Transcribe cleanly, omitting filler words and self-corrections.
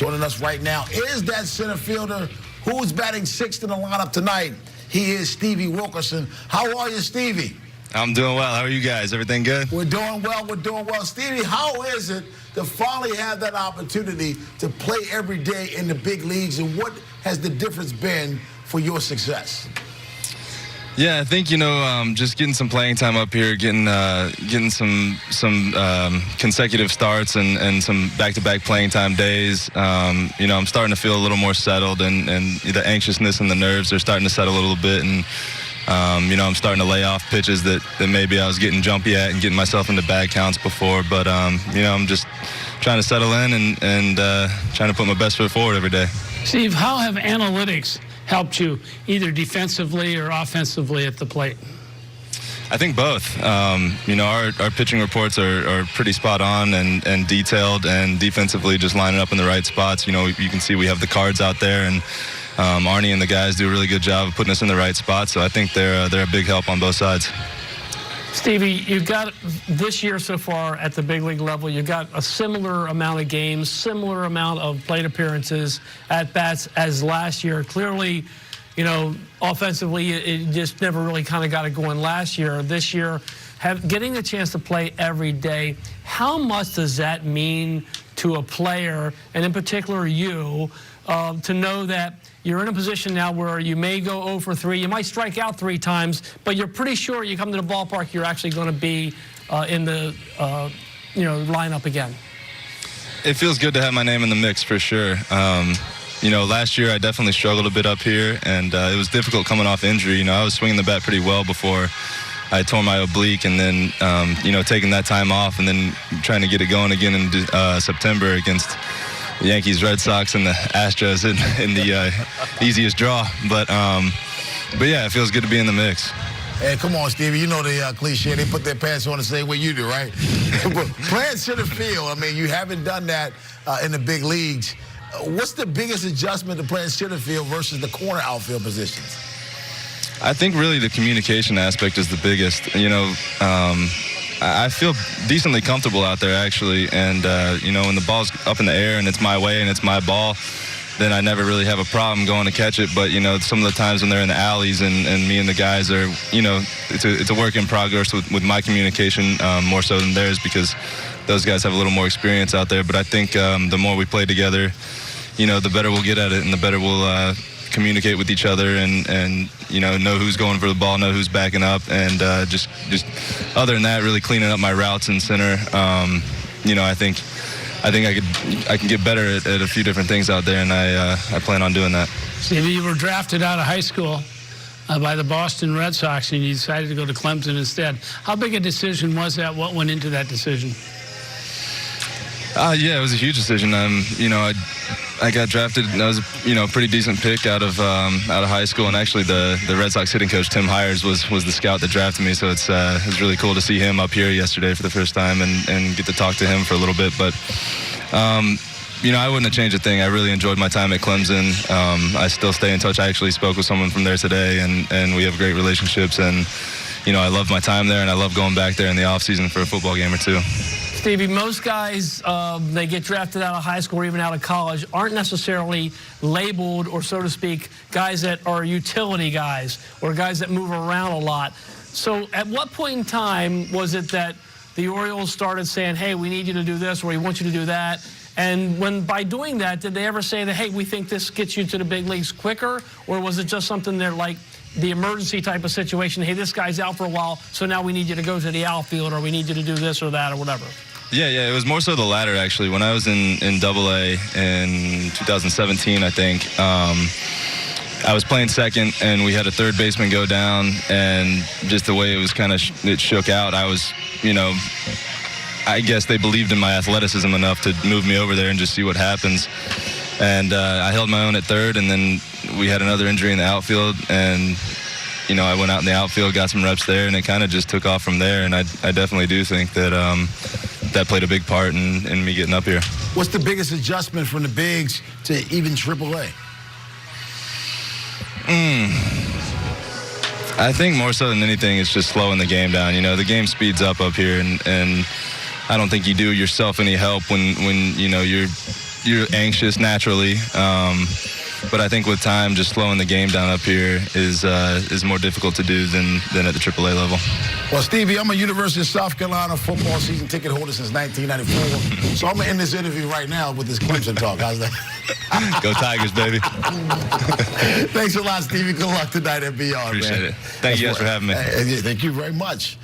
Joining us right now is that center fielder who's batting sixth in the lineup tonight. He is Stevie Wilkerson. How are you, Stevie? I'm doing well. How are you guys? Everything good? We're doing well. We're doing well. Stevie, how is it to finally have that opportunity to play every day in the big leagues, and what has the difference been for your success? Yeah, I think, just getting some playing time up here, getting some consecutive starts and some back-to-back playing time days. I'm starting to feel a little more settled, and the anxiousness and the nerves are starting to settle a little bit. And I'm starting to lay off pitches that maybe I was getting jumpy at and getting myself into bad counts before. But I'm just trying to settle in and trying to put my best foot forward every day. Steve, how have analytics helped you either defensively or offensively at the plate? I think both. Our pitching reports are pretty spot on and detailed, and defensively just lining up in the right spots. You can see we have the cards out there, and Arnie and the guys do a really good job of putting us in the right spots. So I think they're a big help on both sides. Stevie, you've got this year so far at the big league level, you've got a similar amount of games, similar amount of plate appearances, at-bats as last year. Clearly, offensively, it just never really kind of got it going last year. This year, getting a chance to play every day, how much does that mean to a player, and in particular you, to know that you're in a position now where you may go 0 for 3, you might strike out 3 times, but you're pretty sure you come to the ballpark, you're actually going to be in the lineup again? It feels good to have my name in the mix for sure. Last year I definitely struggled a bit up here, and it was difficult coming off injury. I was swinging the bat pretty well before I tore my oblique, and then taking that time off and then trying to get it going again in September against the Yankees, Red Sox, and the Astros in the easiest draw. But yeah, it feels good to be in the mix. Hey, come on, Stevie. You know the cliche, they put their pants on the same way you do, right? But playing center field, you haven't done that in the big leagues. What's the biggest adjustment to playing center field versus the corner outfield positions? I think really the communication aspect is the biggest. I feel decently comfortable out there, actually, and when the ball's up in the air and it's my way and it's my ball, then I never really have a problem going to catch it. But some of the times when they're in the alleys and me and the guys are, it's a work in progress with my communication more so than theirs, because those guys have a little more experience out there. But I think the more we play together, the better we'll get at it, and the better we'll communicate with each other and know who's going for the ball, know who's backing up, and just other than that, really cleaning up my routes in center. I think I can get better at a few different things out there, and I plan on doing that. Stevie, you were drafted out of high school by the Boston Red Sox, and you decided to go to Clemson instead. How big a decision was that? What went into that decision? Yeah, it was a huge decision. I got drafted. That was a pretty decent pick out of high school, and actually the Red Sox hitting coach Tim Hires was the scout that drafted me. So it's really cool to see him up here yesterday for the first time and get to talk to him for a little bit. But I wouldn't have changed a thing. I really enjoyed my time at Clemson. I still stay in touch. I actually spoke with someone from there today, and we have great relationships. And I love my time there, and I love going back there in the off season for a football game or two. Stevie, most guys, they get drafted out of high school or even out of college, aren't necessarily labeled, or so to speak, guys that are utility guys or guys that move around a lot. So at what point in time was it that the Orioles started saying, hey, we need you to do this, or we want you to do that? And by doing that, did they ever say that, hey, we think this gets you to the big leagues quicker? Or was it just something that, like, the emergency type of situation, hey, this guy's out for a while, so now we need you to go to the outfield, or we need you to do this or that or whatever? Yeah, it was more so the latter, actually. When I was in AA in 2017, I think, I was playing second, and we had a third baseman go down, and just the way it was kind of it shook out, I was, I guess they believed in my athleticism enough to move me over there and just see what happens. And I held my own at third, and then we had another injury in the outfield, and I went out in the outfield, got some reps there, and it kind of just took off from there. And I definitely do think that that played a big part in me getting up here. What's the biggest adjustment from the bigs to even AAA? I think more so than anything, it's just slowing the game down. The game speeds up here, and I don't think you do yourself any help when you're you're anxious naturally. But I think with time, just slowing the game down up here is more difficult to do than at the AAA level. Well, Stevie, I'm a University of South Carolina football season ticket holder since 1994. So I'm going to end this interview right now with this Clemson talk. How's that? Go Tigers, baby. Thanks a lot, Stevie. Good luck tonight at Beyond, Appreciate man. it. Thank you guys for having me. Thank you very much.